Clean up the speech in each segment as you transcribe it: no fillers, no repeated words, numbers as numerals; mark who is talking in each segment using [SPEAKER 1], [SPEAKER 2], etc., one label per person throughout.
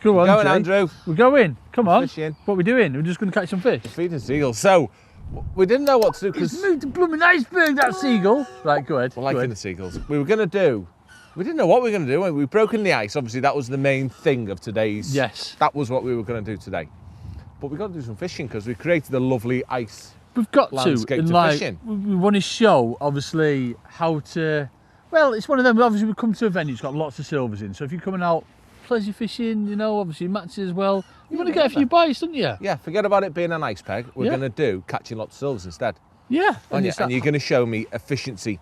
[SPEAKER 1] Come on,
[SPEAKER 2] going,
[SPEAKER 1] Jay.
[SPEAKER 2] Andrew.
[SPEAKER 1] We're going. Come on.
[SPEAKER 2] Fishing.
[SPEAKER 1] What are we doing? We're just going to catch some fish.
[SPEAKER 2] Feeding seagulls. So, we didn't know what to do
[SPEAKER 1] It's
[SPEAKER 2] because
[SPEAKER 1] moved the blooming iceberg, that seagull. Right, go ahead.
[SPEAKER 2] we're liking the seagulls. We were going to do, we didn't know what we were going to do. We've broken the ice. Obviously, that was the main thing of today's.
[SPEAKER 1] Yes.
[SPEAKER 2] That was what we were going to do today. But we've got to do some fishing because we created a lovely ice.
[SPEAKER 1] We've got
[SPEAKER 2] landscape
[SPEAKER 1] to, and
[SPEAKER 2] to
[SPEAKER 1] like,
[SPEAKER 2] fishing.
[SPEAKER 1] we want to show, obviously, how to. Well, it's one of them. Obviously, we come to a venue. It's got lots of silvers in. So if you're coming out pleasure fishing, you know, obviously matches as well. You want to get a few bites, don't you?
[SPEAKER 2] Yeah. Forget about it being an ice peg. We're going to do catching lots of silvers instead.
[SPEAKER 1] Yeah.
[SPEAKER 2] And you're going to show me efficiency.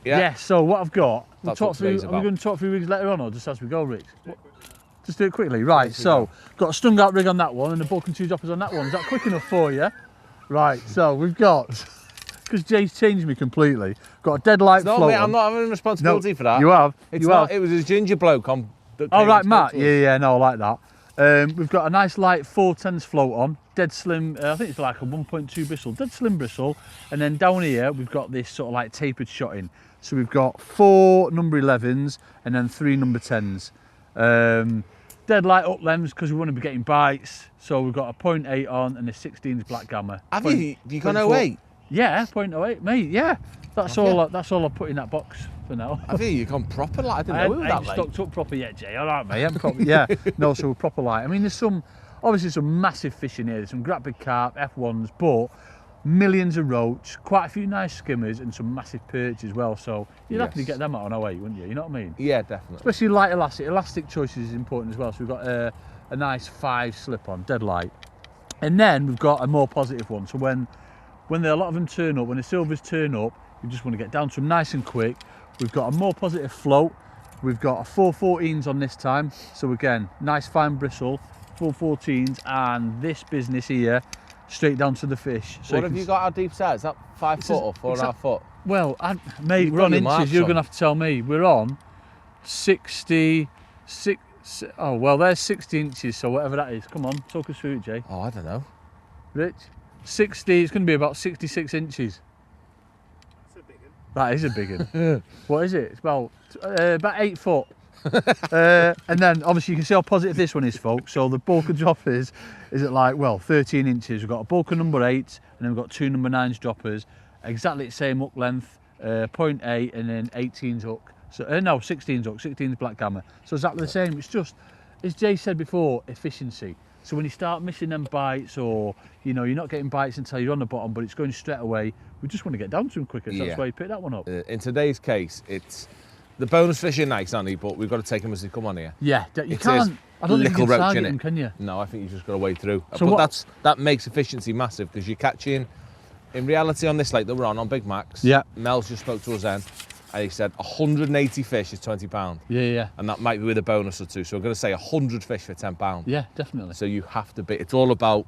[SPEAKER 1] Yeah. So what I've got.
[SPEAKER 2] That's
[SPEAKER 1] We'll
[SPEAKER 2] what
[SPEAKER 1] talk through.
[SPEAKER 2] today's
[SPEAKER 1] Are we
[SPEAKER 2] about.
[SPEAKER 1] going to talk through rigs later on, or just as we go, Rich? Just do it quickly. Right. So got a strung out rig on that one, and a bulk and 2 droppers on that one. Is that quick enough for you? Right. So we've got. Because Jay's changed me completely. Got a dead light float.
[SPEAKER 2] No, mate, I'm not having responsibility for that.
[SPEAKER 1] You have.
[SPEAKER 2] It's not. It was a ginger bloke on.
[SPEAKER 1] Oh right, Matt. Yeah, no, I like that. We've got a nice light 410s float on, dead slim. I think it's like a 1.2 bristle, dead slim bristle. And then down here we've got this sort of like tapered shot in. So we've got 4 number 11s and then 3 number 10s. Dead light up lens because we want to be getting bites. So we've got a 0.8 on and a 16s black gamma.
[SPEAKER 2] Have you gone 08?
[SPEAKER 1] Yeah, 0.08, mate. Yeah, that's all. That's all I put in that box for now.
[SPEAKER 2] I think you've gone proper light. I didn't know we were
[SPEAKER 1] I
[SPEAKER 2] that
[SPEAKER 1] ain't
[SPEAKER 2] late.
[SPEAKER 1] stocked up proper yet, Jay. All right, mate. Yeah, no, so we're proper light. I mean, there's obviously some massive fish in here. There's some great big carp, F1s, but millions of roach, quite a few nice skimmers, and some massive perch as well. So you'd have to get them out on 08, wouldn't you? You know what I mean?
[SPEAKER 2] Yeah, definitely.
[SPEAKER 1] Especially light elastic. Elastic choices is important as well. So we've got a nice 5 slip on, dead light, and then we've got a more positive one. So when a lot of them turn up, when the silvers turn up, you just want to get down to them nice and quick. We've got a more positive float. We've got a 414s on this time. So again, nice fine bristle, 414s, and this business here, straight down to the fish. So
[SPEAKER 2] what have you got our deep set? Is that 5 foot or 4.5 foot?
[SPEAKER 1] Well, mate, we're on inches. You're going to have to tell me. We're on 66. Oh, well, there's 60 inches, so whatever that is. Come on, talk us through it, Jay.
[SPEAKER 2] Oh, I don't know.
[SPEAKER 1] Rich? 60, it's going to be about 66 inches.
[SPEAKER 3] That's a big one.
[SPEAKER 1] That is a big one. What is it? It's about 8 foot. And then obviously you can see how positive this one is, folks. So the bulk of droppers is at like, well, 13 inches. We've got a bulk of number 8 and then we've got 2 number 9s droppers. Exactly the same hook length, 0.8 and then 18's hook. So, no, 16's hook, 16's black gamma. So exactly the same. It's just, as Jay said before, efficiency. So when you start missing them bites, or you know you're not getting bites until you're on the bottom, but it's going straight away, we just want to get down to them quicker. So that's why you picked that one up.
[SPEAKER 2] In today's case, it's the bonus fish are nice, aren't they? But we've got to take them as they come on here.
[SPEAKER 1] Yeah, you can't. I don't think you can target them, can you?
[SPEAKER 2] No, I think you just got to wade through.
[SPEAKER 1] So
[SPEAKER 2] but that makes efficiency massive because you're catching. In reality, on this lake that we're on Big Max,
[SPEAKER 1] yeah.
[SPEAKER 2] Mel's just spoke to us then, and he said 180 fish is £20.
[SPEAKER 1] Yeah.
[SPEAKER 2] And that might be with a bonus or two. So we're going to say 100 fish for £10.
[SPEAKER 1] Yeah, definitely.
[SPEAKER 2] So you have to be. It's all about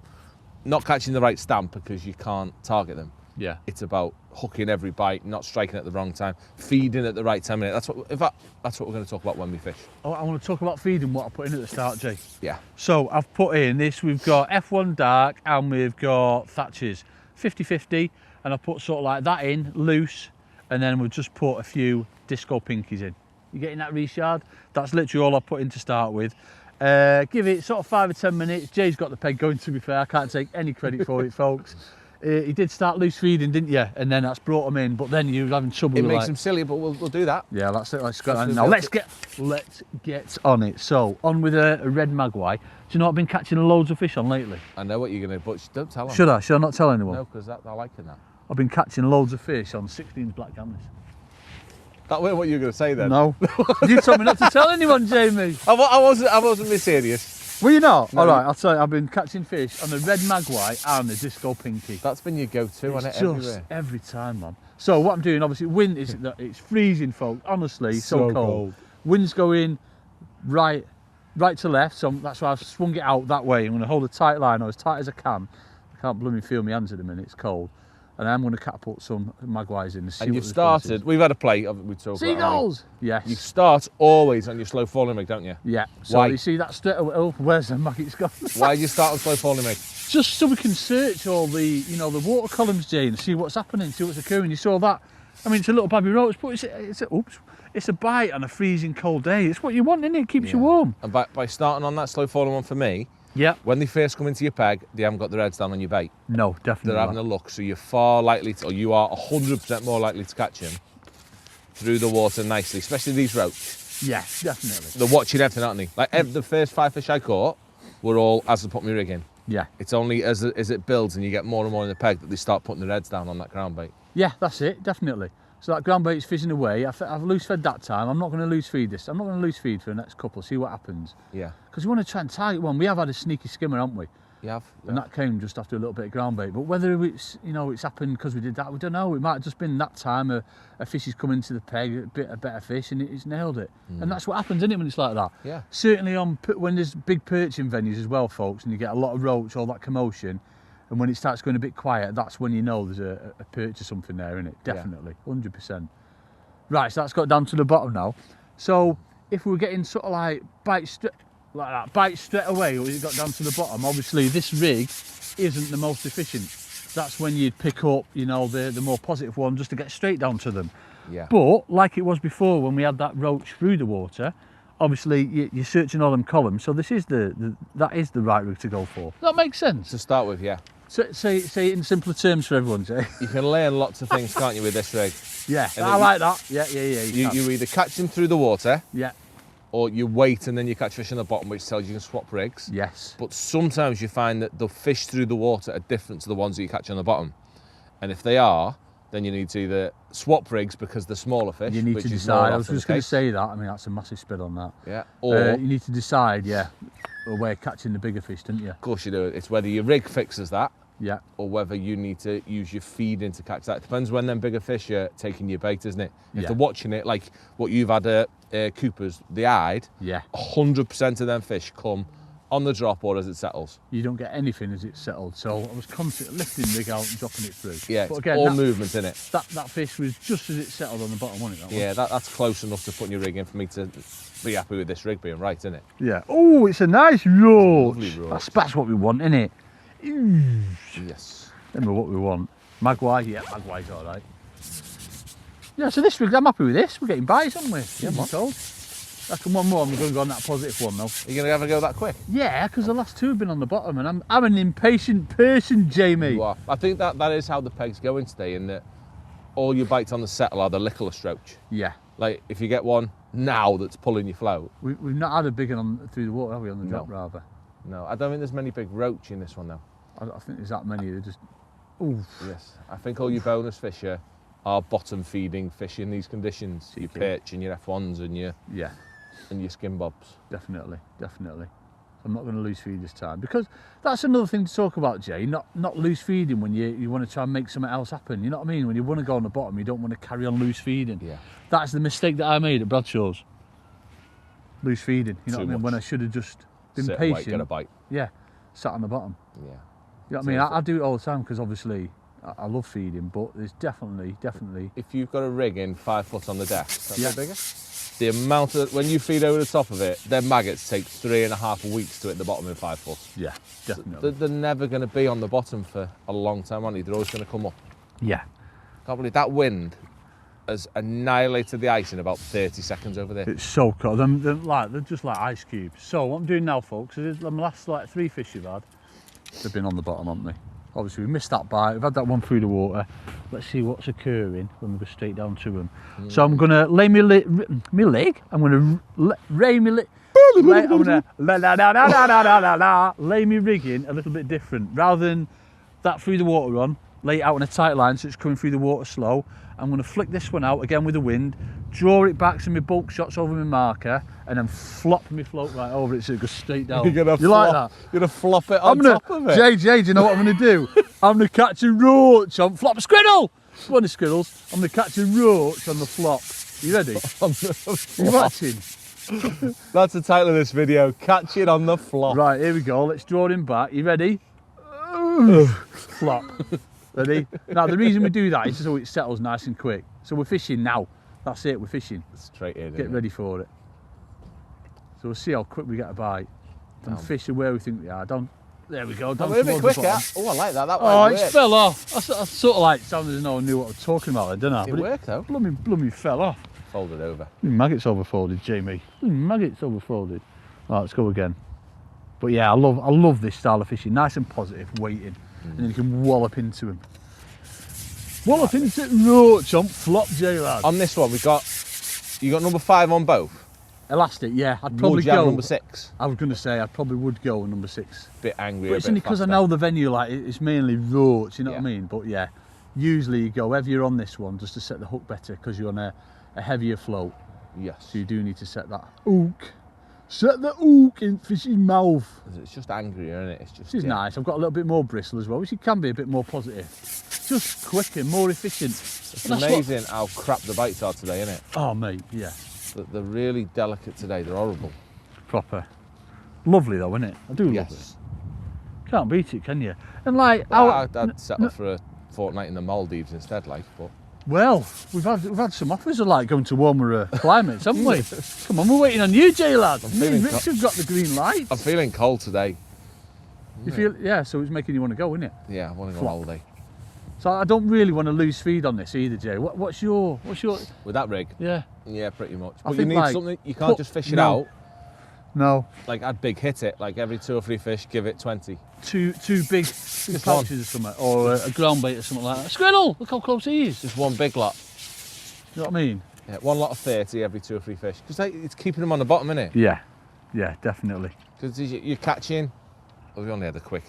[SPEAKER 2] not catching the right stamp because you can't target them.
[SPEAKER 1] Yeah.
[SPEAKER 2] It's about hooking every bite, not striking at the wrong time, feeding at the right time. That's what we're going to talk about when we fish.
[SPEAKER 1] Oh, I want to talk about feeding. What I put in at the start, Jay.
[SPEAKER 2] Yeah.
[SPEAKER 1] So I've put in this. We've got F1 dark and we've got Thatchers, 50-50, and I put sort of like that in loose, and then we've just put a few disco pinkies in. You getting that, Richard? That's literally all I put in to start with. Give it sort of 5 or 10 minutes. Jay's got the peg going, to be fair. I can't take any credit for it, folks. He did start loose feeding, didn't you? And then that's brought him in, but then you're having trouble.
[SPEAKER 2] It makes him silly, but we'll do that.
[SPEAKER 1] Yeah, that's it. Let's go. Now let's get on it. So on with a red magpie. Do you know I've been catching loads of fish on lately?
[SPEAKER 2] I know what you're going to, but don't tell him.
[SPEAKER 1] Should I? Should I not tell anyone?
[SPEAKER 2] No, because I like that.
[SPEAKER 1] I've been catching loads of fish on 16 black gammas.
[SPEAKER 2] That wasn't what you were going to say then.
[SPEAKER 1] No. You told me not to tell anyone, Jamie.
[SPEAKER 2] I wasn't being serious.
[SPEAKER 1] Were you not?
[SPEAKER 2] No.
[SPEAKER 1] All right, I'll tell you. I've been catching fish on the red magpie and the disco pinky.
[SPEAKER 2] That's been your go-to,
[SPEAKER 1] It's
[SPEAKER 2] isn't it?
[SPEAKER 1] just
[SPEAKER 2] Everywhere.
[SPEAKER 1] every time, man. So what I'm doing, obviously, wind is it's freezing, folks. Honestly, so cold. Wind's going right to left, so that's why I've swung it out that way. I'm going to hold a tight line, or as tight as I can. I can't blooming feel my hands at the minute. It's cold. And I'm going to catapult some magpies in.
[SPEAKER 2] And you've started. We've had a play. We talked
[SPEAKER 1] seagulls.
[SPEAKER 2] About
[SPEAKER 1] Yes.
[SPEAKER 2] You start always on your slow falling rig, don't you?
[SPEAKER 1] Yeah. So
[SPEAKER 2] Why?
[SPEAKER 1] you see that straight away. Oh, where's the maggots gone?
[SPEAKER 2] Why do you start on slow falling rig?
[SPEAKER 1] Just so we can search all the, the water columns, Jane, see what's happening, see what's occurring. You saw that I mean, it's a little baby roach, but it's a bite on a freezing cold day. It's what you want, isn't it? It keeps you warm.
[SPEAKER 2] And by starting on that slow falling one for me,
[SPEAKER 1] Yeah.
[SPEAKER 2] when they first come into your peg, they haven't got their heads down on your bait.
[SPEAKER 1] No, definitely.
[SPEAKER 2] They're having a look, so you're far likely to, or you are 100% more likely to catch them through the water nicely, especially these roach.
[SPEAKER 1] Yeah, definitely.
[SPEAKER 2] They're watching everything, aren't they? Like the first 5 fish I caught were all as I put my rig in.
[SPEAKER 1] Yeah.
[SPEAKER 2] It's only as it builds and you get more and more in the peg that they start putting their heads down on that ground bait.
[SPEAKER 1] Yeah, that's it, definitely. So that ground bait's fizzing away. I've loose fed that time. I'm not going to loose feed this. I'm not going to loose feed for the next couple. See what happens.
[SPEAKER 2] Yeah.
[SPEAKER 1] Because we want to try and target one. We have had a sneaky skimmer, haven't we?
[SPEAKER 2] You have.
[SPEAKER 1] And that came just after a little bit of ground bait. But whether it's it's happened because we did that, we don't know. It might have just been that time a fish has come into the peg, a better fish, and it's nailed it. And that's what happens, isn't it, when it's like that?
[SPEAKER 2] Yeah.
[SPEAKER 1] Certainly when there's big perching venues as well, folks, and you get a lot of roach, all that commotion, and when it starts going a bit quiet, that's when you know there's a perch or something there, isn't it? Definitely, 100%. Right, so that's got down to the bottom now. So if we were getting sort of like bite straight away, or it got down to the bottom, obviously this rig isn't the most efficient. That's when you'd pick up, the more positive one just to get straight down to them.
[SPEAKER 2] Yeah.
[SPEAKER 1] But like it was before when we had that roach through the water, obviously you're searching all them columns, so this is that is the right rig to go for. Does that make sense?
[SPEAKER 2] To start with, yeah.
[SPEAKER 1] So, say it in simpler terms for everyone, Jay.
[SPEAKER 2] You can learn lots of things, can't you, with this rig?
[SPEAKER 1] Yeah,
[SPEAKER 2] And
[SPEAKER 1] I like that. Yeah.
[SPEAKER 2] You either catch them through the water,
[SPEAKER 1] Yeah.
[SPEAKER 2] or you wait and then you catch fish on the bottom, which tells you can swap rigs.
[SPEAKER 1] Yes.
[SPEAKER 2] But sometimes you find that the fish through the water are different to the ones that you catch on the bottom. And if they are, then you need to either swap rigs because they're smaller fish.
[SPEAKER 1] You need
[SPEAKER 2] which
[SPEAKER 1] to
[SPEAKER 2] is more
[SPEAKER 1] decide. I was
[SPEAKER 2] often
[SPEAKER 1] just
[SPEAKER 2] the
[SPEAKER 1] going to
[SPEAKER 2] case.
[SPEAKER 1] say that. I mean, that's a massive spread on that.
[SPEAKER 2] Yeah. Or,
[SPEAKER 1] you need to decide, a way of catching the bigger fish, don't you?
[SPEAKER 2] of course you do. It's whether your rig fixes that,
[SPEAKER 1] Yeah.
[SPEAKER 2] or whether you need to use your feeding to catch that. It depends when them bigger fish are taking your bait, isn't it? If
[SPEAKER 1] Yeah.
[SPEAKER 2] they're watching it, like what you've had at Cooper's, the eyed,
[SPEAKER 1] Yeah.
[SPEAKER 2] 100% of them fish come on the drop or as it settles.
[SPEAKER 1] You don't get anything as it's settled. So I was constantly lifting the rig out and dropping it through.
[SPEAKER 2] Yeah,
[SPEAKER 1] But
[SPEAKER 2] it's
[SPEAKER 1] again,
[SPEAKER 2] all
[SPEAKER 1] that,
[SPEAKER 2] movement in it.
[SPEAKER 1] that fish was just as it settled on the bottom, wasn't it?
[SPEAKER 2] Yeah, that's close enough to putting your rig in for me to be happy with this rig being right, isn't it?
[SPEAKER 1] Yeah. Oh, it's a nice roach.
[SPEAKER 2] Lovely roach.
[SPEAKER 1] That's what we want, isn't it?
[SPEAKER 2] Yes.
[SPEAKER 1] Remember what we want. Magwai, yeah, Magwai's all right. Yeah, so this rig, I'm happy with this. We're getting bites, aren't we?
[SPEAKER 2] Yeah, man.
[SPEAKER 1] Told. That's one more, and we're going to go on that positive one now.
[SPEAKER 2] Are you going to ever go that quick?
[SPEAKER 1] Yeah, because the last two have been on the bottom, and I'm an impatient person, Jamie.
[SPEAKER 2] You are. I think that is how the peg's going today, in that all your bites on the settle are the little stroach.
[SPEAKER 1] Yeah.
[SPEAKER 2] Like, if you get one now that's pulling your float.
[SPEAKER 1] We've not had a big one on, through the water, have we, on the drop,
[SPEAKER 2] No.
[SPEAKER 1] rather?
[SPEAKER 2] No, I don't think there's many big roach in this one now.
[SPEAKER 1] I think there's that many. They're just... Ooh.
[SPEAKER 2] Yes. I think all your bonus fish are bottom feeding fish in these conditions. Your
[SPEAKER 1] Cheeky.
[SPEAKER 2] perch and your F1s and your skin bobs.
[SPEAKER 1] Definitely. I'm not going to loose feed this time, because that's another thing to talk about, Jay. Not loose feeding when you want to try and make something else happen. You know what I mean? When you want to go on the bottom, you don't want to carry on loose feeding.
[SPEAKER 2] Yeah.
[SPEAKER 1] That's the mistake that I made at Bradshaw's. Loose feeding. You know
[SPEAKER 2] Too
[SPEAKER 1] what I mean?
[SPEAKER 2] much.
[SPEAKER 1] When I should have just been
[SPEAKER 2] Sit and wait,
[SPEAKER 1] patient.
[SPEAKER 2] get a bite.
[SPEAKER 1] Yeah. Sat on the bottom.
[SPEAKER 2] Yeah.
[SPEAKER 1] You know what I mean? I do it all the time because obviously I love feeding, but there's definitely.
[SPEAKER 2] If you've got a rig in 5 foot on the deck, that's
[SPEAKER 1] Yeah.
[SPEAKER 2] bigger. The amount of, when you feed over the top of it, them maggots take 3.5 weeks to hit the bottom in 5 foot.
[SPEAKER 1] Yeah, definitely.
[SPEAKER 2] They're never going to be on the bottom for a long time, aren't they? They're always going to come up.
[SPEAKER 1] Yeah.
[SPEAKER 2] Can't believe that wind has annihilated the ice in about 30 seconds over there.
[SPEAKER 1] It's so cold. They're just like ice cubes. So what I'm doing now, folks, is the last 3 fish you've had, they've been on the bottom, haven't they? Obviously we missed that bite. We've had that one through the water. Let's see what's occurring when we go straight down to them. So I'm gonna lay my leg. I'm gonna lay my leg. I'm gonna lay me rig in a little bit different. Rather than that through the water on, lay it out in a tight line so it's coming through the water slow. I'm going to flick this one out again with the wind, draw it back so my bulk shots over my marker, and then flop my float right over it so it goes straight down.
[SPEAKER 2] You're gonna
[SPEAKER 1] like
[SPEAKER 2] flop,
[SPEAKER 1] that?
[SPEAKER 2] You're going to flop it on top of it.
[SPEAKER 1] JJ, do you know what I'm going to do? I'm going to catch a roach on flop. Squirrel! Come on, the squirrels. I'm going to catch a roach on the flop. You ready?
[SPEAKER 2] On the
[SPEAKER 1] Are you
[SPEAKER 2] flop.
[SPEAKER 1] watching?
[SPEAKER 2] That's the title of this video, Catch It on the Flop.
[SPEAKER 1] Right, here we go. Let's draw him back. You ready? Flop. Ready? Now, the reason we do that is so it settles nice and quick. So we're fishing now. That's it, we're fishing.
[SPEAKER 2] Straight in.
[SPEAKER 1] Get ready for it. So we'll see how quick we get a bite. And
[SPEAKER 2] Damn.
[SPEAKER 1] fish are where we think they are. Down There we go.
[SPEAKER 2] That
[SPEAKER 1] Down
[SPEAKER 2] was a bit
[SPEAKER 1] towards the
[SPEAKER 2] quicker.
[SPEAKER 1] bottom.
[SPEAKER 2] Oh, I like that. That
[SPEAKER 1] Oh,
[SPEAKER 2] one
[SPEAKER 1] it
[SPEAKER 2] worked.
[SPEAKER 1] fell off. I sort of like sounded as though I knew what I was talking about there, didn't I?
[SPEAKER 2] It
[SPEAKER 1] But
[SPEAKER 2] worked though.
[SPEAKER 1] Blooming fell off.
[SPEAKER 2] Fold it over.
[SPEAKER 1] Maggots overfolded, Jamie. Maggots overfolded. Right, let's go again. But yeah, I love this style of fishing. Nice and positive, waiting, and then you can wallop into him. Wallop into it, roach on flop, J lad.
[SPEAKER 2] On this one, you got number 5 on both.
[SPEAKER 1] Elastic, yeah. I'd probably
[SPEAKER 2] Would you have
[SPEAKER 1] go
[SPEAKER 2] number 6?
[SPEAKER 1] I was going to say I probably would go number 6.
[SPEAKER 2] Bit angry.
[SPEAKER 1] But it's only because I know the venue, like it's mainly roach, you know what I
[SPEAKER 2] Yeah.
[SPEAKER 1] mean? But yeah, usually you go heavier on this one just to set the hook better because you're on a heavier float.
[SPEAKER 2] Yes.
[SPEAKER 1] So you do need to set that hook. Set the hook in fish's mouth.
[SPEAKER 2] It's just angrier, isn't it? It's just.
[SPEAKER 1] This is nice. I've got a little bit more bristle as well, which it can be a bit more positive. Just quicker, more efficient.
[SPEAKER 2] It's amazing how crap the bites are today, isn't it?
[SPEAKER 1] Oh, mate, yeah.
[SPEAKER 2] They're really delicate today. They're horrible.
[SPEAKER 1] Proper. Lovely though, isn't it? I do love it.
[SPEAKER 2] Yes.
[SPEAKER 1] Can't beat it, can you? And like,
[SPEAKER 2] I'd settle for a fortnight in the Maldives instead, like. But
[SPEAKER 1] well, we've had some offers of like going to warmer climates, haven't we? Come on, we're waiting on you, J lad. Me and
[SPEAKER 2] feeling
[SPEAKER 1] Rich have got the green light.
[SPEAKER 2] I'm feeling cold today.
[SPEAKER 1] You feel, yeah, so it's making you want to go, isn't it?
[SPEAKER 2] Yeah, I want to go
[SPEAKER 1] Flop.
[SPEAKER 2] holiday.
[SPEAKER 1] So I don't really want to lose feed on this either, Jay. What's your?
[SPEAKER 2] With that rig?
[SPEAKER 1] Yeah.
[SPEAKER 2] Yeah, pretty much.
[SPEAKER 1] I
[SPEAKER 2] But you
[SPEAKER 1] think,
[SPEAKER 2] need
[SPEAKER 1] like,
[SPEAKER 2] something. You can't just fish it
[SPEAKER 1] no.
[SPEAKER 2] out.
[SPEAKER 1] No.
[SPEAKER 2] Like I'd big hit it. Like every 2 or 3 fish, give it 20.
[SPEAKER 1] Two big
[SPEAKER 2] Just
[SPEAKER 1] pouches or something, or a ground bait or something like that. Squirrel! Look how close he is.
[SPEAKER 2] Just one big lot.
[SPEAKER 1] You know what I mean?
[SPEAKER 2] Yeah, one lot of 30 every 2 or 3 fish. Because it's keeping them on the bottom, isn't it?
[SPEAKER 1] Yeah. Yeah, definitely.
[SPEAKER 2] Because you're catching. Well, we only had a quick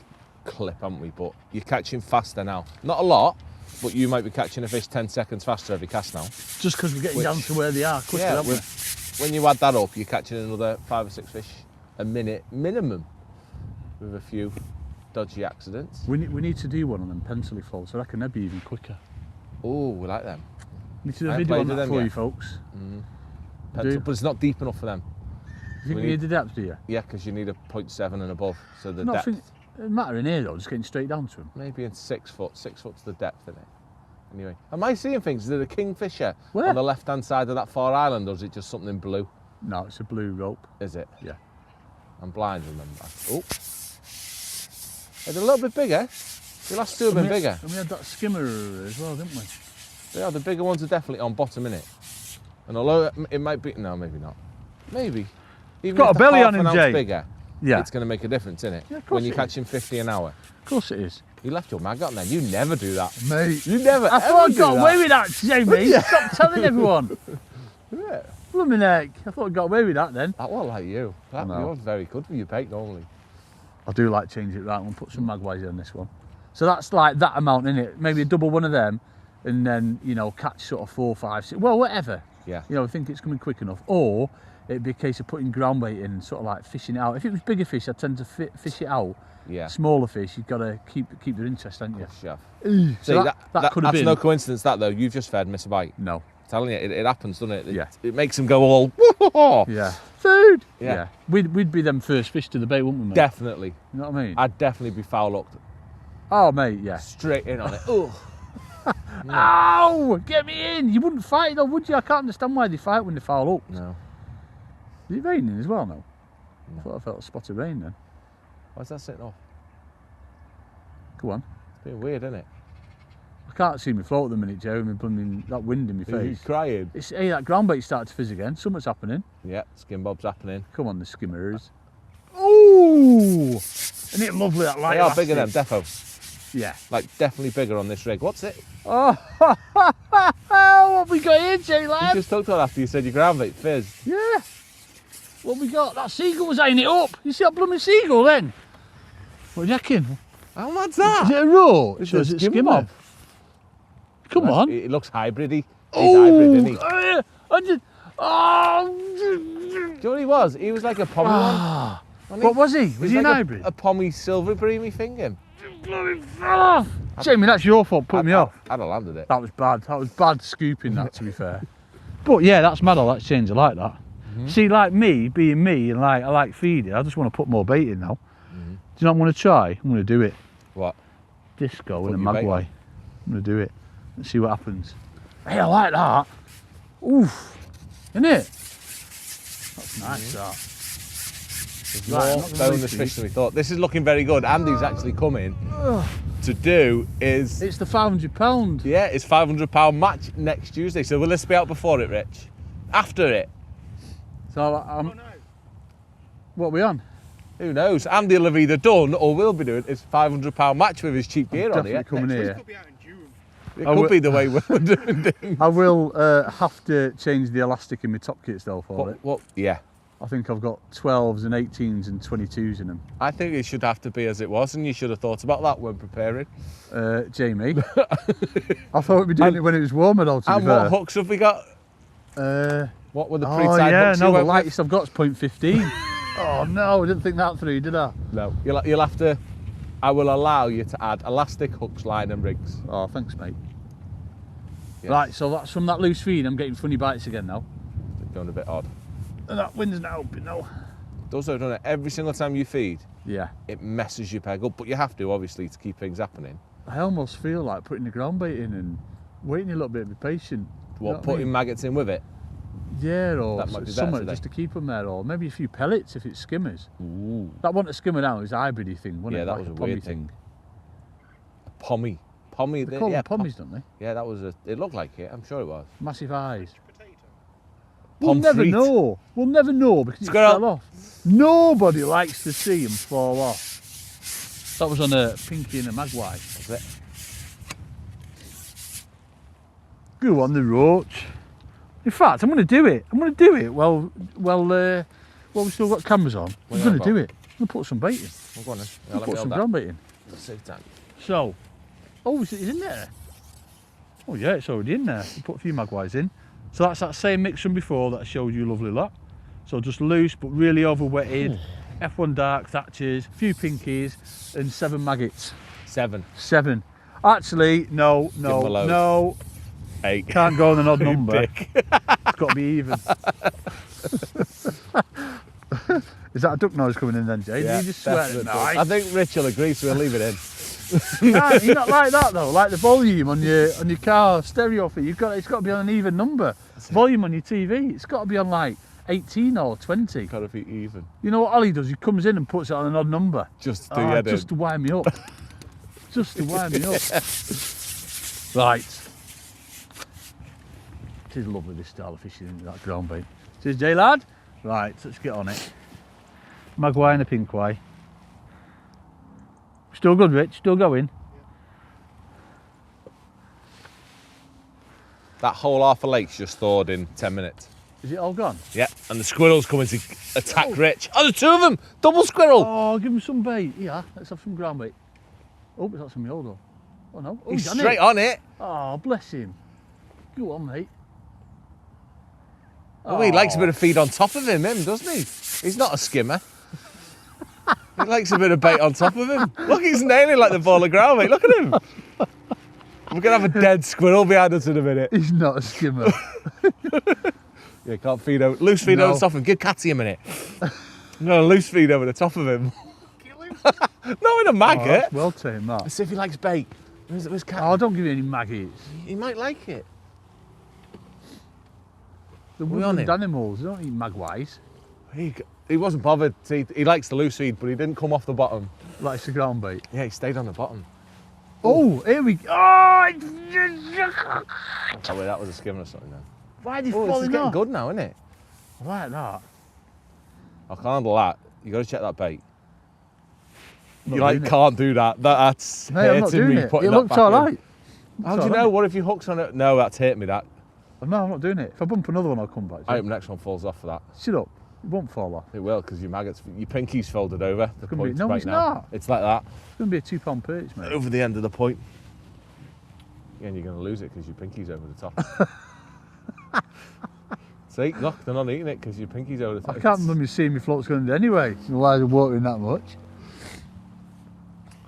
[SPEAKER 2] clip, haven't we? But you're catching faster now. Not a lot, but you might be catching a fish 10 seconds faster every cast now.
[SPEAKER 1] Just because we're getting down to where they are quicker,
[SPEAKER 2] Yeah,
[SPEAKER 1] aren't we?
[SPEAKER 2] when you add that up, you're catching another 5 or 6 fish a minute minimum, with a few dodgy accidents.
[SPEAKER 1] We need to do one on them pencil floats. I reckon they'd be even quicker.
[SPEAKER 2] Oh, we like them.
[SPEAKER 1] We need to do
[SPEAKER 2] I
[SPEAKER 1] a
[SPEAKER 2] haven't
[SPEAKER 1] video on
[SPEAKER 2] played with
[SPEAKER 1] that
[SPEAKER 2] them
[SPEAKER 1] for
[SPEAKER 2] yet.
[SPEAKER 1] you folks.
[SPEAKER 2] Pencil,
[SPEAKER 1] Do.
[SPEAKER 2] but it's not deep enough for them.
[SPEAKER 1] You think
[SPEAKER 2] We
[SPEAKER 1] we
[SPEAKER 2] need-
[SPEAKER 1] need the depth, do you?
[SPEAKER 2] Yeah, because you need a 0.7 and above, so the
[SPEAKER 1] No, I
[SPEAKER 2] depth.
[SPEAKER 1] think it doesn't matter in here though, just getting straight down to them.
[SPEAKER 2] Maybe in 6 foot. 6 foot's the depth in it. Anyway, am I seeing things? Is there a kingfisher
[SPEAKER 1] Where?
[SPEAKER 2] on the left-hand side of that far island, or is it just something blue?
[SPEAKER 1] No, it's a blue rope.
[SPEAKER 2] Is it?
[SPEAKER 1] Yeah.
[SPEAKER 2] I'm blind, remember. Oh. They're a little bit bigger. The last 2 have been bigger.
[SPEAKER 1] And we had that skimmer as well, didn't we?
[SPEAKER 2] They are. The bigger ones are definitely on bottom, innit? And although it might be, no, maybe not. Maybe. Even
[SPEAKER 1] got
[SPEAKER 2] if
[SPEAKER 1] a
[SPEAKER 2] they're
[SPEAKER 1] belly
[SPEAKER 2] half
[SPEAKER 1] on him,
[SPEAKER 2] an ounce
[SPEAKER 1] Jay.
[SPEAKER 2] bigger,
[SPEAKER 1] Yeah.
[SPEAKER 2] it's going to make a difference, innit?
[SPEAKER 1] Yeah, of course
[SPEAKER 2] when you're
[SPEAKER 1] it is.
[SPEAKER 2] catching 50 an hour.
[SPEAKER 1] Of course it is.
[SPEAKER 2] You left your mag on then. You never do that.
[SPEAKER 1] Mate.
[SPEAKER 2] You never.
[SPEAKER 1] I thought I
[SPEAKER 2] ever
[SPEAKER 1] got
[SPEAKER 2] do
[SPEAKER 1] away
[SPEAKER 2] that.
[SPEAKER 1] with that, Jamie. Stop telling everyone.
[SPEAKER 2] Yeah.
[SPEAKER 1] Blooming heck. I thought I got away with that then.
[SPEAKER 2] That one like you. That,
[SPEAKER 1] know.
[SPEAKER 2] you're very good with your bait normally.
[SPEAKER 1] I do like change it right and put some magpies on this one. So that's like that amount in it. Maybe a double one of them and then, you know, catch sort of 4, 5, 6, well, whatever.
[SPEAKER 2] Yeah.
[SPEAKER 1] You know, I think it's coming quick enough. Or it'd be a case of putting ground bait in, sort of like fishing it out. If it was bigger fish, I tend to fish it out.
[SPEAKER 2] Yeah.
[SPEAKER 1] Smaller fish, you've got to keep their interest, haven't you?
[SPEAKER 2] Chef.
[SPEAKER 1] So
[SPEAKER 2] See,
[SPEAKER 1] that could have
[SPEAKER 2] that's
[SPEAKER 1] been.
[SPEAKER 2] no coincidence that though. You've just fed miss a bite.
[SPEAKER 1] No.
[SPEAKER 2] I'm telling you, it happens, doesn't it?
[SPEAKER 1] Yeah.
[SPEAKER 2] It makes them go all. Whoa!
[SPEAKER 1] Yeah. Food.
[SPEAKER 2] Yeah.
[SPEAKER 1] We'd be them first fish to the bait, wouldn't we, mate?
[SPEAKER 2] Definitely.
[SPEAKER 1] You know what I mean?
[SPEAKER 2] I'd definitely be foul looked
[SPEAKER 1] Oh, mate, yeah.
[SPEAKER 2] straight in on it. Ugh.
[SPEAKER 1] Ow! Get me in! You wouldn't fight though, would you? I can't understand why they fight when they foul up.
[SPEAKER 2] No.
[SPEAKER 1] Is it raining as well now? I thought I felt a spot of rain then.
[SPEAKER 2] Why's that sitting off?
[SPEAKER 1] Go on.
[SPEAKER 2] It's been weird, isn't it?
[SPEAKER 1] I can't see me float at the minute, Joe, with blooming that wind in my
[SPEAKER 2] Are you
[SPEAKER 1] face.
[SPEAKER 2] crying?
[SPEAKER 1] It's, hey, that ground bait started to fizz again. Something's happening.
[SPEAKER 2] Yeah, skin bob's happening.
[SPEAKER 1] Come on, the skimmers. Ooh! Isn't it lovely, that light
[SPEAKER 2] They are bigger than
[SPEAKER 1] elastic?
[SPEAKER 2] defo.
[SPEAKER 1] Yeah.
[SPEAKER 2] Like definitely bigger on this rig. What's it?
[SPEAKER 1] Oh, what we got here, Jay,
[SPEAKER 2] You
[SPEAKER 1] lad?
[SPEAKER 2] just talked about after you said your ground bait fizz.
[SPEAKER 1] Yeah. What we got? That seagull was eyeing it up. You see that blooming seagull then? What do you reckon?
[SPEAKER 2] How mad's
[SPEAKER 1] Is
[SPEAKER 2] that?
[SPEAKER 1] it a roach?
[SPEAKER 2] It's
[SPEAKER 1] or
[SPEAKER 2] a
[SPEAKER 1] is it
[SPEAKER 2] skim
[SPEAKER 1] skimmer?
[SPEAKER 2] bob.
[SPEAKER 1] Come on.
[SPEAKER 2] It looks hybridy. He's hybrid, isn't he? Do
[SPEAKER 1] I just, oh,
[SPEAKER 2] you know what he was? He was like a pommy one. wasn't
[SPEAKER 1] what was he?
[SPEAKER 2] He
[SPEAKER 1] Was he an
[SPEAKER 2] like
[SPEAKER 1] hybrid?
[SPEAKER 2] A pommy silver breamy finger.
[SPEAKER 1] Bloody fell off. Jamie, that's your fault. Put me off.
[SPEAKER 2] I'd have landed it.
[SPEAKER 1] That was bad. That was bad scooping that, to be fair. But yeah, that's mad. All that change. I like that. See, like me being me, and like I like feeding. I just want to put more bait in now. Do you not want to try? I'm going to do it.
[SPEAKER 2] What?
[SPEAKER 1] Disco
[SPEAKER 2] Put
[SPEAKER 1] and a
[SPEAKER 2] your bait
[SPEAKER 1] magway.
[SPEAKER 2] on.
[SPEAKER 1] I'm going to do it. Let's see what happens. Hey, I like that. Oof. Isn't it? That's nice, that.
[SPEAKER 2] There's
[SPEAKER 1] Right, I'm
[SPEAKER 2] more
[SPEAKER 1] not gonna
[SPEAKER 2] bonus
[SPEAKER 1] lose
[SPEAKER 2] fish
[SPEAKER 1] these.
[SPEAKER 2] than we thought. This is looking very good. Andy's actually coming to do is...
[SPEAKER 1] It's the £500.
[SPEAKER 2] Yeah, it's £500 match next Tuesday. So will this be out before it, Rich? After it?
[SPEAKER 1] So
[SPEAKER 3] Oh no.
[SPEAKER 1] what are we on?
[SPEAKER 2] Who knows? Andy will have either done or will be doing his £500 match with his cheap gear on
[SPEAKER 1] Definitely
[SPEAKER 2] here.
[SPEAKER 1] coming
[SPEAKER 3] This
[SPEAKER 1] here.
[SPEAKER 3] could be out in June.
[SPEAKER 2] It
[SPEAKER 1] I
[SPEAKER 2] could
[SPEAKER 1] will-
[SPEAKER 2] be the way we're doing things.
[SPEAKER 1] I will have to change the elastic in my top kits though for it.
[SPEAKER 2] What? Yeah.
[SPEAKER 1] I think I've got 12s and 18s and 22s in them.
[SPEAKER 2] I think it should have to be as it was, and you should have thought about that when preparing.
[SPEAKER 1] Jamie. I thought we'd be doing it when it was warmer though, to be
[SPEAKER 2] And
[SPEAKER 1] fair.
[SPEAKER 2] what hooks have we got?
[SPEAKER 1] Uh,
[SPEAKER 2] What were the
[SPEAKER 1] oh
[SPEAKER 2] pre-tied
[SPEAKER 1] yeah,
[SPEAKER 2] hooks?
[SPEAKER 1] no,
[SPEAKER 2] you
[SPEAKER 1] the
[SPEAKER 2] went with?
[SPEAKER 1] lightest I've got is 0.15. Oh no, I didn't think that through, did I?
[SPEAKER 2] No. You'll have to. I will allow you to add elastic, hooks, line, and rigs.
[SPEAKER 1] Oh, thanks, mate.
[SPEAKER 2] Yes.
[SPEAKER 1] Right, so that's from that loose feed. I'm getting funny bites again now.
[SPEAKER 2] Going a bit odd.
[SPEAKER 1] And that wind's not open now.
[SPEAKER 2] Does though, doesn't it? Every single time you feed,
[SPEAKER 1] Yeah.
[SPEAKER 2] it messes your peg up, but you have to obviously to keep things happening.
[SPEAKER 1] I almost feel like putting the ground bait in and waiting a little bit, be patient. You know
[SPEAKER 2] What,
[SPEAKER 1] I
[SPEAKER 2] putting
[SPEAKER 1] mean?
[SPEAKER 2] maggots in with it?
[SPEAKER 1] Yeah, or
[SPEAKER 2] That might be better
[SPEAKER 1] something
[SPEAKER 2] today.
[SPEAKER 1] just to keep them there, or maybe a few pellets if it's skimmers.
[SPEAKER 2] Ooh.
[SPEAKER 1] That one to skimmer now is a hybridy thing, wasn't
[SPEAKER 2] Yeah,
[SPEAKER 1] it?
[SPEAKER 2] that
[SPEAKER 1] Like
[SPEAKER 2] was a
[SPEAKER 1] pommy
[SPEAKER 2] weird thing. Pommy. Pommy.
[SPEAKER 1] They call
[SPEAKER 2] yeah,
[SPEAKER 1] them pommies, don't they?
[SPEAKER 2] Yeah, that was a. It looked like it. I'm sure it was.
[SPEAKER 1] Massive eyes.
[SPEAKER 3] Potato.
[SPEAKER 1] We'll never
[SPEAKER 2] Pomfret.
[SPEAKER 1] know. We'll never know because it
[SPEAKER 2] Squirrel.
[SPEAKER 1] fell off. Nobody likes to see them fall off. That was on a pinky and a magpie.
[SPEAKER 2] Was it?
[SPEAKER 1] Go on the roach. In fact, I'm going to do it. I'm going to do it. Well, we've still got cameras on.
[SPEAKER 2] What
[SPEAKER 1] I'm
[SPEAKER 2] you
[SPEAKER 1] going
[SPEAKER 2] on
[SPEAKER 1] to do it. I'm going to put some bait in.
[SPEAKER 2] Well, go on then. Yeah,
[SPEAKER 1] I'm
[SPEAKER 2] let
[SPEAKER 1] going
[SPEAKER 2] me
[SPEAKER 1] to put some
[SPEAKER 2] hold
[SPEAKER 1] ground bait in.
[SPEAKER 2] that. Save time.
[SPEAKER 1] So, oh, is it in there? Oh yeah, it's already in there. We put a few magpies in. So that's that same mix from before that I showed you, lovely lot. So just loose but really overwetted. F1 dark thatchers, a few pinkies, and 7 maggots.
[SPEAKER 2] 7.
[SPEAKER 1] 7. Actually, no,
[SPEAKER 2] them a load.
[SPEAKER 1] no.
[SPEAKER 2] 8.
[SPEAKER 1] Can't go on an odd number.
[SPEAKER 2] Dick.
[SPEAKER 1] It's got to be even. Is that a duck noise coming in then, Jay?
[SPEAKER 2] Yeah,
[SPEAKER 1] Did you just swear at
[SPEAKER 2] definite.
[SPEAKER 1] night?
[SPEAKER 2] I think Rich will agree, so we'll leave it in.
[SPEAKER 1] Nah, you're not like that though. Like the volume on your car stereo feed, it's got to be on an even number. Volume on your TV, it's got to be on like 18 or 20.
[SPEAKER 2] Gotta be even.
[SPEAKER 1] You know what Ollie does? He comes in and puts it on an odd number.
[SPEAKER 2] Just to do your
[SPEAKER 1] Just to wind me up. Just to wind me up. Right. It is lovely this style of fishing, isn't it, that ground bait. Cheers, Jay lad. Right, let's get on it. Magpie and a pinkwai. Still good, Rich? Still going?
[SPEAKER 2] That whole half a lake's just thawed in 10 minutes.
[SPEAKER 1] Is it all gone?
[SPEAKER 2] Yeah, and the squirrel's coming to attack Rich. Oh, there's 2 of them! Double squirrel!
[SPEAKER 1] Oh, give him some bait. Yeah, let's have some ground bait. Oh, it's not some Yodo. Oh no. Oh,
[SPEAKER 2] He's
[SPEAKER 1] on
[SPEAKER 2] straight
[SPEAKER 1] it.
[SPEAKER 2] on it.
[SPEAKER 1] Oh, bless him. Go on, mate.
[SPEAKER 2] Oh, he likes a bit of feed on top of him, doesn't he? He's not a skimmer. He likes a bit of bait on top of him. Look, he's nailing like the ball of ground, mate. Look at him. We're going to have a dead squirrel behind us in a minute.
[SPEAKER 1] He's not a skimmer.
[SPEAKER 2] Yeah, can't feed over. Loose feed over the top of him. Give Catty a minute. No, loose feed over the top of him.
[SPEAKER 3] Kill him.
[SPEAKER 2] No, in a
[SPEAKER 1] Oh,
[SPEAKER 2] maggot.
[SPEAKER 1] that's well tamed, that.
[SPEAKER 2] Let's see if he likes bait. Where's Cat?
[SPEAKER 1] Oh, don't give me any maggots.
[SPEAKER 2] He might like it.
[SPEAKER 1] The
[SPEAKER 2] We on
[SPEAKER 1] woodland
[SPEAKER 2] him?
[SPEAKER 1] animals, they don't eat magpies.
[SPEAKER 2] He wasn't bothered. See, he likes the loose feed, but he didn't come off the bottom.
[SPEAKER 1] Like the ground bait.
[SPEAKER 2] Yeah, he stayed on the bottom.
[SPEAKER 1] Oh, here we go. Oh,
[SPEAKER 2] Oh, wait, that was a skimmer or something then.
[SPEAKER 1] why are they
[SPEAKER 2] Oh, this is
[SPEAKER 1] falling
[SPEAKER 2] getting
[SPEAKER 1] off?
[SPEAKER 2] good now, isn't it?
[SPEAKER 1] I like that.
[SPEAKER 2] I can't handle that. You got to check that bait.
[SPEAKER 1] Not
[SPEAKER 2] You like
[SPEAKER 1] doing it.
[SPEAKER 2] can't do that. That's
[SPEAKER 1] Mate, I'm not
[SPEAKER 2] hurting
[SPEAKER 1] doing
[SPEAKER 2] me.
[SPEAKER 1] it.
[SPEAKER 2] Putting
[SPEAKER 1] It
[SPEAKER 2] that
[SPEAKER 1] looked
[SPEAKER 2] back
[SPEAKER 1] all
[SPEAKER 2] in.
[SPEAKER 1] right.
[SPEAKER 2] How do you know? What if your hook's on it? No, that's hurt me. That.
[SPEAKER 1] No, I'm not doing it. If I bump another one, I'll come back.
[SPEAKER 2] I hope the next one falls off for that.
[SPEAKER 1] Shut up. It won't fall off.
[SPEAKER 2] It will, because your maggots, your pinky's folded over. The
[SPEAKER 1] gonna be-
[SPEAKER 2] point's
[SPEAKER 1] no,
[SPEAKER 2] right
[SPEAKER 1] it's
[SPEAKER 2] now.
[SPEAKER 1] not.
[SPEAKER 2] It's like that.
[SPEAKER 1] It's going to be a £2 perch, mate.
[SPEAKER 2] Over the end of the point. Yeah, and you're going to lose it because your pinky's over the top. See, look, they're not eating it because your pinky's over the
[SPEAKER 1] I
[SPEAKER 2] top.
[SPEAKER 1] can't remember seeing my floats going anyway. Why are they watering that much?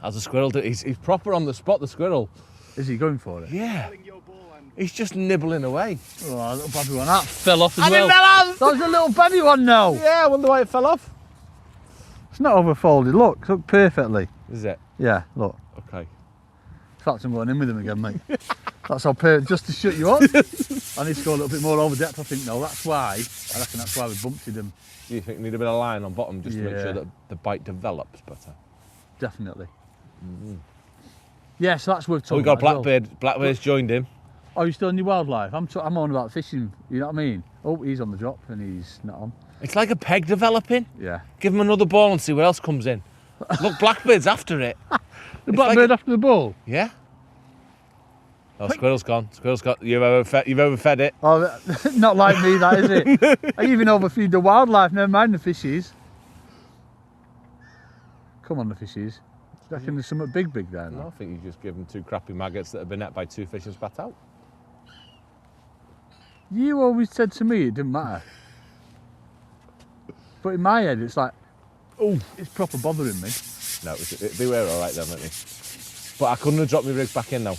[SPEAKER 2] As a squirrel, he's proper on the spot, the squirrel.
[SPEAKER 1] Is he going for it?
[SPEAKER 2] Yeah.
[SPEAKER 3] Killing your ball and
[SPEAKER 2] He's just nibbling away.
[SPEAKER 1] Oh, a little baby one. That fell off as
[SPEAKER 2] And
[SPEAKER 1] well.
[SPEAKER 2] it fell off!
[SPEAKER 1] That was a little baby one now.
[SPEAKER 2] Yeah, I wonder why it fell off.
[SPEAKER 1] It's not overfolded. Look perfectly.
[SPEAKER 2] Is it?
[SPEAKER 1] Yeah, look.
[SPEAKER 2] Okay.
[SPEAKER 1] In fact, I'm going in with him again, mate. That's how just to shut you up. I need to go a little bit more over depth, I think, though. That's why, I reckon that's why we bumped them.
[SPEAKER 2] Do you think we need a bit of line on bottom just to make sure that the bite develops better?
[SPEAKER 1] Definitely. Yeah, so that's worth talking
[SPEAKER 2] Oh, we got a
[SPEAKER 1] about as
[SPEAKER 2] blackbird.
[SPEAKER 1] well.
[SPEAKER 2] Blackbird's joined him.
[SPEAKER 1] Oh, you still in your wildlife? I'm on about fishing, you know what I mean? Oh, he's on the drop and he's not on.
[SPEAKER 2] It's like a peg developing.
[SPEAKER 1] Yeah.
[SPEAKER 2] Give him another ball and see what else comes in. Look, blackbird's after it.
[SPEAKER 1] The blackbird after the ball?
[SPEAKER 2] Yeah. Oh, squirrel's gone. Squirrel's got. You've overfed it.
[SPEAKER 1] Oh, not like me, that is it. I even overfeed the wildlife, never mind the fishies. Come on, the fishies. Do you reckon there's something big there?
[SPEAKER 2] No, I think you just give them 2 crappy maggots that have been net by 2 fish and spat out.
[SPEAKER 1] You always said to me it didn't matter. But in my head, it's like, oh, it's proper bothering me.
[SPEAKER 2] No, they were all right then, weren't they? But I couldn't have dropped my rig back in now.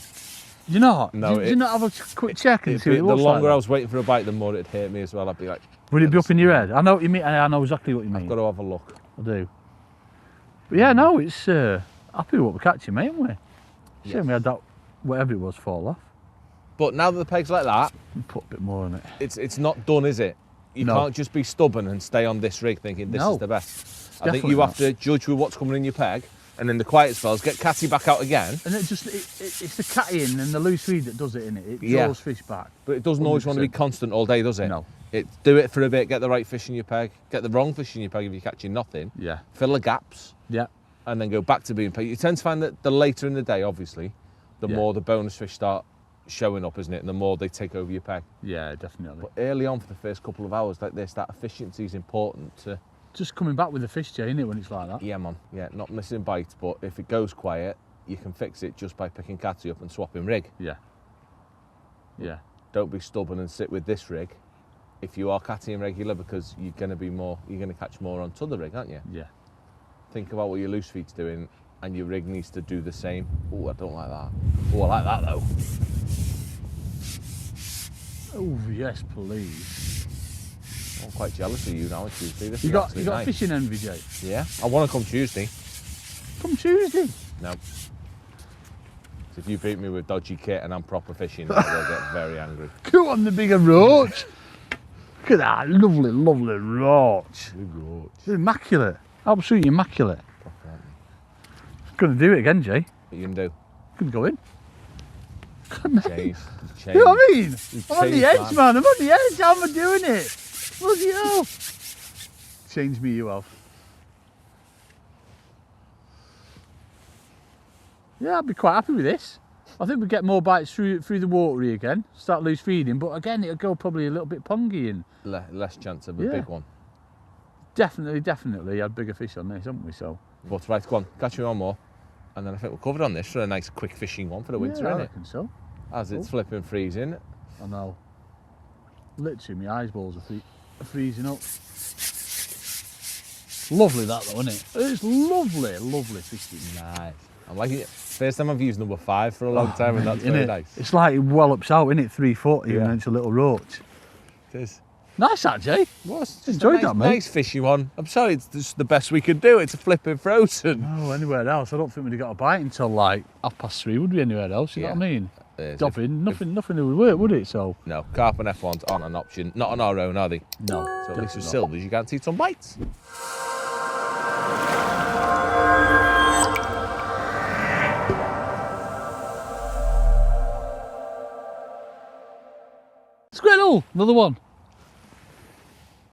[SPEAKER 1] Do you not?
[SPEAKER 2] No,
[SPEAKER 1] do you not have a quick check and see what it
[SPEAKER 2] The
[SPEAKER 1] looks
[SPEAKER 2] longer
[SPEAKER 1] like?
[SPEAKER 2] I was waiting for a bite, the more it'd hurt me as well. I'd be like...
[SPEAKER 1] Would it be up in your head? I know what you mean. I know exactly what you mean.
[SPEAKER 2] I've got to have a look.
[SPEAKER 1] I do. But yeah, no, it's happy with what we're catching, mate, aren't we? Shame we had that, whatever it was, fall off.
[SPEAKER 2] But now that the peg's like that,
[SPEAKER 1] Put a bit more on it.
[SPEAKER 2] it's not done, is it? You
[SPEAKER 1] No.
[SPEAKER 2] can't just be stubborn and stay on this rig thinking this
[SPEAKER 1] No.
[SPEAKER 2] is the best. I think
[SPEAKER 1] Definitely
[SPEAKER 2] you have
[SPEAKER 1] not.
[SPEAKER 2] to judge with what's coming in your peg, and in the quiet spells, get catty back out again.
[SPEAKER 1] And it's the cattying and the loose feed that does it, innit? It
[SPEAKER 2] Yeah.
[SPEAKER 1] draws fish back.
[SPEAKER 2] But it doesn't always want to be
[SPEAKER 1] 100%.
[SPEAKER 2] constant all day, does it?
[SPEAKER 1] No.
[SPEAKER 2] Do it for a bit, get the right fish in your peg, get the wrong fish in your peg if you're catching nothing,
[SPEAKER 1] Yeah.
[SPEAKER 2] fill the gaps,
[SPEAKER 1] Yeah.
[SPEAKER 2] and then go back to being peg. You tend to find that the later in the day, obviously, the
[SPEAKER 1] Yeah.
[SPEAKER 2] more the bonus fish start showing up, isn't it? And the more they take over your peg.
[SPEAKER 1] Yeah, definitely.
[SPEAKER 2] But early on for the first couple of hours like this, that efficiency is important to...
[SPEAKER 1] Just coming back with the fish, Jay, innit, when it's like that?
[SPEAKER 2] Yeah, man. Yeah, not missing bites, but if it goes quiet, you can fix it just by picking catty up and swapping rig.
[SPEAKER 1] Yeah. Yeah.
[SPEAKER 2] Don't be stubborn and sit with this rig if you are cattying regular, because you're going to catch more onto the rig, aren't you?
[SPEAKER 1] Yeah.
[SPEAKER 2] Think about what your loose feed's doing, and your rig needs to do the same. Oh, I don't like that. Oh, I like that though.
[SPEAKER 1] Oh, yes, please.
[SPEAKER 2] I'm quite jealous of you now on Tuesday. This
[SPEAKER 1] You
[SPEAKER 2] is
[SPEAKER 1] got
[SPEAKER 2] actually
[SPEAKER 1] a
[SPEAKER 2] nice.
[SPEAKER 1] fishing envy, Jay?
[SPEAKER 2] Yeah, I want to come Tuesday.
[SPEAKER 1] Come Tuesday.
[SPEAKER 2] No. So if you beat me with dodgy kit and I'm proper fishing, I'll get very angry.
[SPEAKER 1] Come on, the bigger roach. Look at that lovely, lovely roach. It's immaculate. Absolutely immaculate. Gonna do it again, Jay.
[SPEAKER 2] What you can do?
[SPEAKER 1] Gonna go in.
[SPEAKER 2] Change.
[SPEAKER 1] You know what I mean?
[SPEAKER 2] You've
[SPEAKER 1] I'm on the
[SPEAKER 2] changed,
[SPEAKER 1] edge, man. I'm on the edge. How am I doing it? Bloody hell. Change me, you have. Yeah, I'd be quite happy with this. I think we get more bites through the watery again. Start loose feeding, but again, it'll go probably a little bit pongy and
[SPEAKER 2] Less chance of a
[SPEAKER 1] Yeah.
[SPEAKER 2] big one.
[SPEAKER 1] definitely had bigger fish on this, haven't we? So
[SPEAKER 2] But right, go on, catch me one more. And then I think we're covered on this for a nice quick fishing one for the winter,
[SPEAKER 1] yeah, I
[SPEAKER 2] innit?
[SPEAKER 1] reckon so.
[SPEAKER 2] As it's flipping freezing.
[SPEAKER 1] I know. Literally, my eyeballs are freezing up. Lovely that though, isn't it? It's lovely, lovely fishing.
[SPEAKER 2] Nice. I'm liking it. First time I've used number 5 for a long time, and that's very
[SPEAKER 1] Innit?
[SPEAKER 2] nice.
[SPEAKER 1] It's like it wallops out, innit? 3 foot, even
[SPEAKER 2] Yeah.
[SPEAKER 1] though it's a little roach.
[SPEAKER 2] It is.
[SPEAKER 1] Nice that, Jay.
[SPEAKER 2] What's
[SPEAKER 1] Enjoyed that, mate.
[SPEAKER 2] Nice fishy one. I'm sorry, it's just the best we could do. It's a flipping frozen.
[SPEAKER 1] No, anywhere else. I don't think we'd have got a bite until like 3:30, would we? Anywhere else? You know what I mean? Dobbin, nothing would work, would it? So
[SPEAKER 2] No, carp and F1s aren't an option. Not on our own, are they?
[SPEAKER 1] no.
[SPEAKER 2] So at least with
[SPEAKER 1] definitely not.
[SPEAKER 2] silvers, you guaranteed some bites.
[SPEAKER 1] Squirrel, another one.